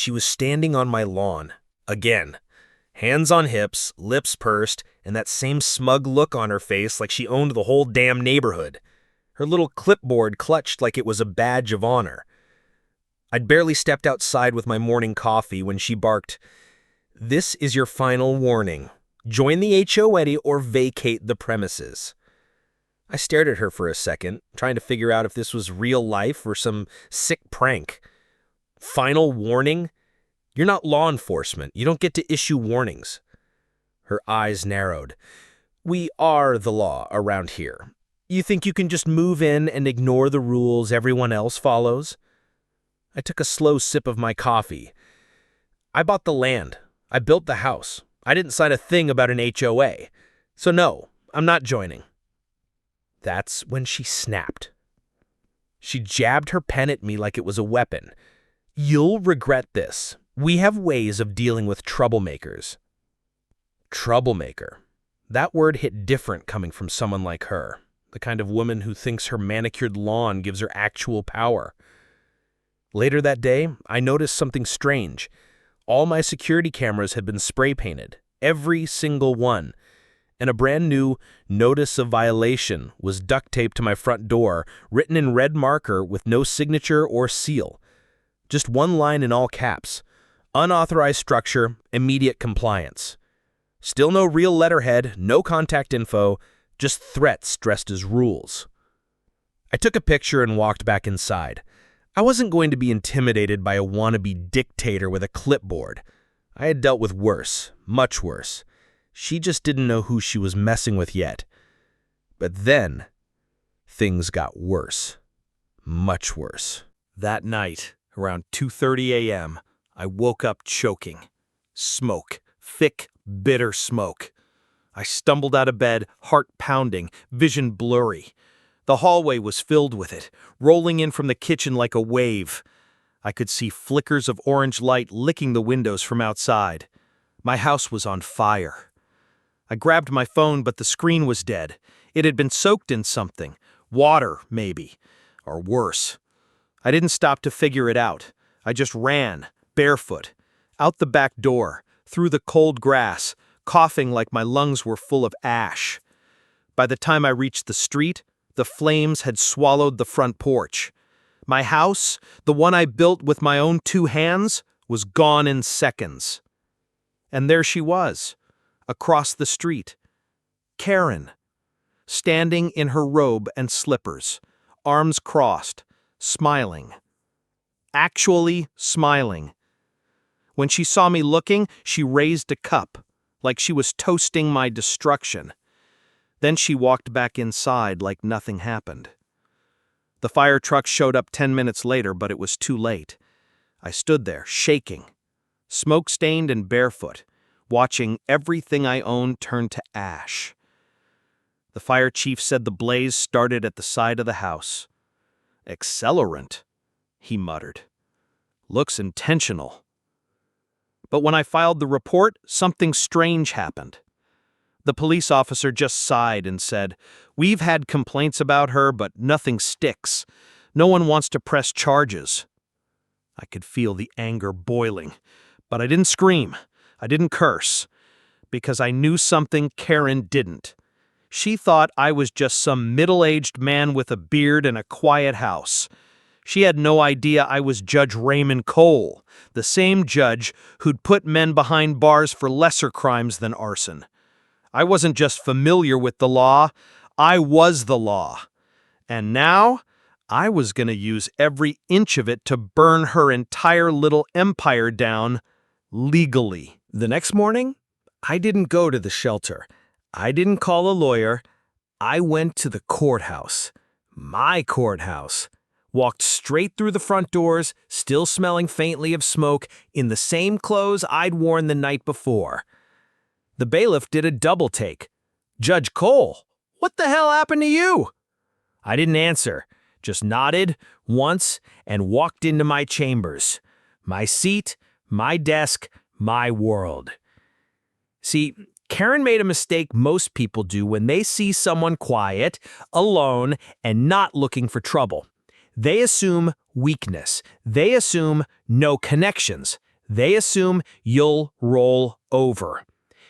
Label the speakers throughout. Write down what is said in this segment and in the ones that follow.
Speaker 1: She was standing on my lawn, again. Hands on hips, lips pursed, and that same smug look on her face like she owned the whole damn neighborhood. Her little clipboard clutched like it was a badge of honor. I'd barely stepped outside with my morning coffee when she barked, "This is your final warning. Join the HOA or vacate the premises." I stared at her for a second, trying to figure out if this was real life or some sick prank. Final warning? You're not law enforcement. You don't get to issue warnings. Her eyes narrowed. "We are the law around here. You think you can just move in and ignore the rules everyone else follows?" I took a slow sip of my coffee. "I bought the land. I built the house. I didn't sign a thing about an HOA. So no, I'm not joining." That's when she snapped. She jabbed her pen at me like it was a weapon. "You'll regret this. We have ways of dealing with troublemakers." Troublemaker. That word hit different coming from someone like her, the kind of woman who thinks her manicured lawn gives her actual power. Later that day, I noticed something strange. All my security cameras had been spray painted, every single one, and a brand new notice of violation was duct taped to my front door, written in red marker with no signature or seal. Just one line in all caps: "Unauthorized structure, immediate compliance." Still no real letterhead, no contact info, just threats dressed as rules. I took a picture and walked back inside. I wasn't going to be intimidated by a wannabe dictator with a clipboard. I had dealt with worse, much worse. She just didn't know who she was messing with yet. But then, things got worse. Much worse. That night, around 2:30 a.m., I woke up choking. Smoke. Thick, bitter smoke. I stumbled out of bed, heart pounding, vision blurry. The hallway was filled with it, rolling in from the kitchen like a wave. I could see flickers of orange light licking the windows from outside. My house was on fire. I grabbed my phone, but the screen was dead. It had been soaked in something. Water, maybe. Or worse. I didn't stop to figure it out. I just ran, barefoot, out the back door, through the cold grass, coughing like my lungs were full of ash. By the time I reached the street, the flames had swallowed the front porch. My house, the one I built with my own 2 hands, was gone in seconds. And there she was, across the street. Karen, standing in her robe and slippers, arms crossed, smiling. Actually smiling. When she saw me looking, she raised a cup, like she was toasting my destruction. Then she walked back inside like nothing happened. The fire truck showed up 10 minutes later, but it was too late. I stood there, shaking, smoke-stained and barefoot, watching everything I owned turn to ash. The fire chief said the blaze started at the side of the house. "Accelerant," he muttered. "Looks intentional." But when I filed the report, something strange happened. The police officer just sighed and said, "We've had complaints about her, but nothing sticks. No one wants to press charges." I could feel the anger boiling, but I didn't scream. I didn't curse, because I knew something Karen didn't. She thought I was just some middle-aged man with a beard and a quiet house. She had no idea I was Judge Raymond Cole, the same judge who'd put men behind bars for lesser crimes than arson. I wasn't just familiar with the law, I was the law. And now, I was going to use every inch of it to burn her entire little empire down, legally. The next morning, I didn't go to the shelter. I didn't call a lawyer. I went to the courthouse. My courthouse. Walked straight through the front doors, still smelling faintly of smoke, in the same clothes I'd worn the night before. The bailiff did a double take. "Judge Cole, what the hell happened to you?" I didn't answer, just nodded once and walked into my chambers. My seat, my desk, my world. See, Karen made a mistake most people do when they see someone quiet, alone, and not looking for trouble. They assume weakness. They assume no connections. They assume you'll roll over.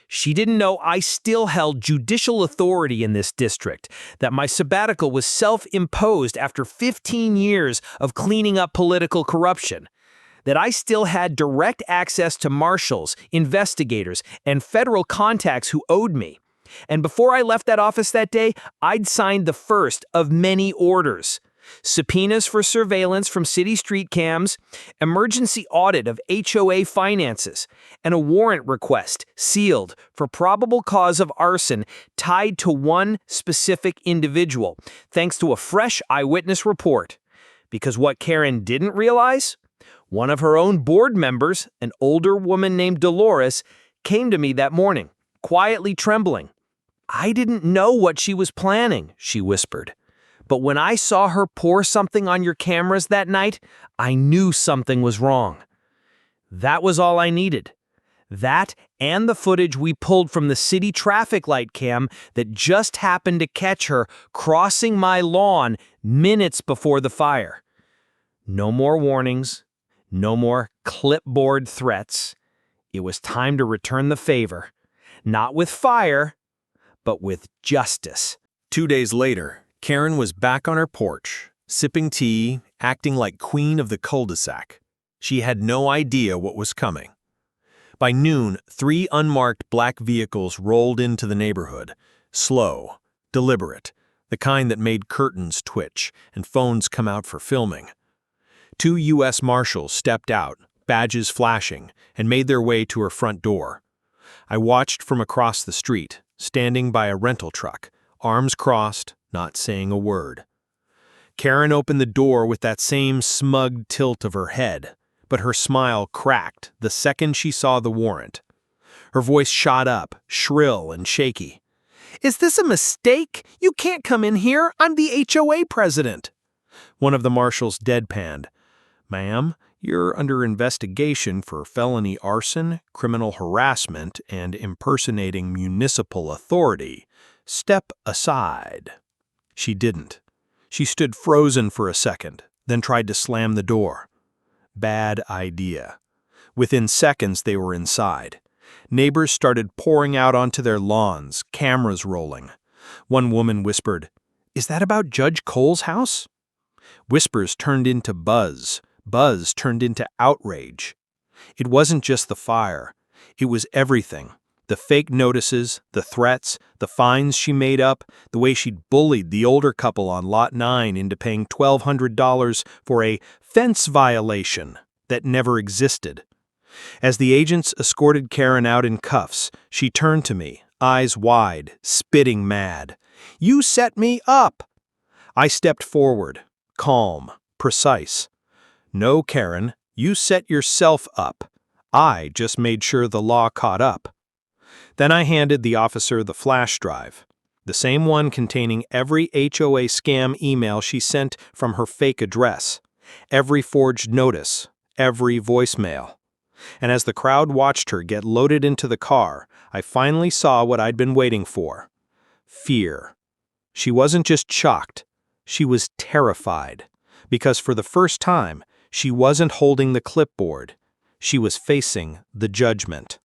Speaker 1: She didn't know I still held judicial authority in this district, that my sabbatical was self-imposed after 15 years of cleaning up political corruption, that I still had direct access to marshals, investigators, and federal contacts who owed me. And before I left that office that day, I'd signed the first of many orders. Subpoenas for surveillance from city street cams, emergency audit of HOA finances, and a warrant request, sealed, for probable cause of arson tied to one specific individual, thanks to a fresh eyewitness report. Because what Karen didn't realize? One of her own board members, an older woman named Dolores, came to me that morning, quietly trembling. "I didn't know what she was planning," she whispered. "But when I saw her pour something on your cameras that night, I knew something was wrong." That was all I needed. That and the footage we pulled from the city traffic light cam that just happened to catch her crossing my lawn minutes before the fire. No more warnings, no more clipboard threats. It was time to return the favor, not with fire, but with justice.
Speaker 2: 2 days later, Karen was back on her porch, sipping tea, acting like queen of the cul-de-sac. She had no idea what was coming. By noon, 3 unmarked black vehicles rolled into the neighborhood, slow, deliberate, the kind that made curtains twitch and phones come out for filming. 2 U.S. Marshals stepped out, badges flashing, and made their way to her front door. I watched from across the street, standing by a rental truck, arms crossed, not saying a word. Karen opened the door with that same smug tilt of her head, but her smile cracked the second she saw the warrant. Her voice shot up, shrill and shaky. "Is this a mistake? You can't come in here. I'm the HOA president." One of the marshals deadpanned. "Ma'am, you're under investigation for felony arson, criminal harassment, and impersonating municipal authority. Step aside." She didn't. She stood frozen for a second, then tried to slam the door. Bad idea. Within seconds, they were inside. Neighbors started pouring out onto their lawns, cameras rolling. One woman whispered, "Is that about Judge Cole's house?" Whispers turned into buzz. Buzz turned into outrage. It wasn't just the fire. It was everything. The fake notices, the threats, the fines she made up, the way she'd bullied the older couple on Lot 9 into paying $1,200 for a fence violation that never existed. As the agents escorted Karen out in cuffs, she turned to me, eyes wide, spitting mad. "You set me up!" I stepped forward, calm, precise. "No, Karen, you set yourself up. I just made sure the law caught up." Then I handed the officer the flash drive, the same one containing every HOA scam email she sent from her fake address, every forged notice, every voicemail. And as the crowd watched her get loaded into the car, I finally saw what I'd been waiting for. Fear. She wasn't just shocked, she was terrified, because for the first time, she wasn't holding the clipboard. She was facing the judgment.